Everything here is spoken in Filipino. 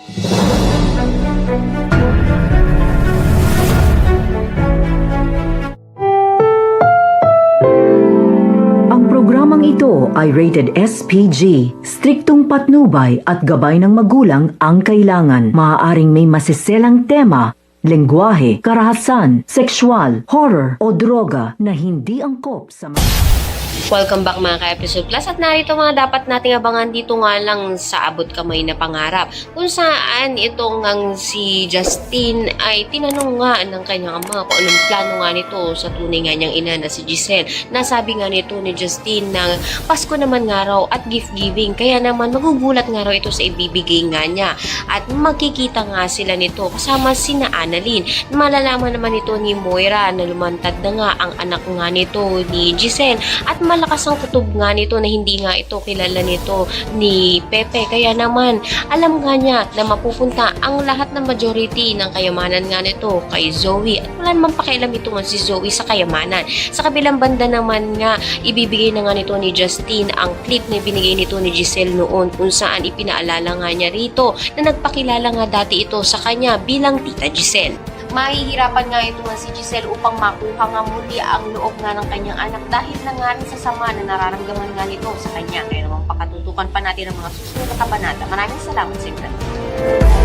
Ang programang ito ay rated SPG. Striktong patnubay at gabay ng magulang ang kailangan. Maaaring may masiselang tema, lengguwahe, karahasan, sexual, horror o droga na hindi angkop sa Welcome back mga ka-episode plus at narito mga dapat nating abangan dito nga lang sa abot kamay na pangarap kung saan itong ang si Justin ay tinanong nga ng kanyang ama kung anong plano nga nito sa tunay nga niyang ina na si Giselle. Nasabi nga nito ni Justin na Pasko naman nga raw at gift giving kaya naman magugulat nga raw ito sa ibibigay nga niya at magkikita nga sila nito kasama sina Annalyn. Malalaman naman ito ni Moira na lumantad na nga ang anak nga nito ni Giselle at malakas ang kutob nga nito na hindi nga ito kilala nito ni Pepe. Kaya naman, alam nga niya na mapupunta ang lahat ng majority ng kayamanan nga nito kay Zoe. At wala naman pakialam ito nga si Zoe sa kayamanan. Sa kabilang banda naman nga, ibibigay na nga nito ni Justin ang clip na binigay nito ni Giselle noon kung saan ipinaalala nga niya rito na nagpakilala nga dati ito sa kanya bilang Tita Giselle. Mahihirapan nga ito nga si Giselle upang makuha nga muli ang loob nga ng kanyang anak dahil na nga rin sa sama na nararamdaman nga nito sa kanya. Kaya naman pakatutukan pa natin ang mga susunod na kabanata. Maraming salamat sa inyo.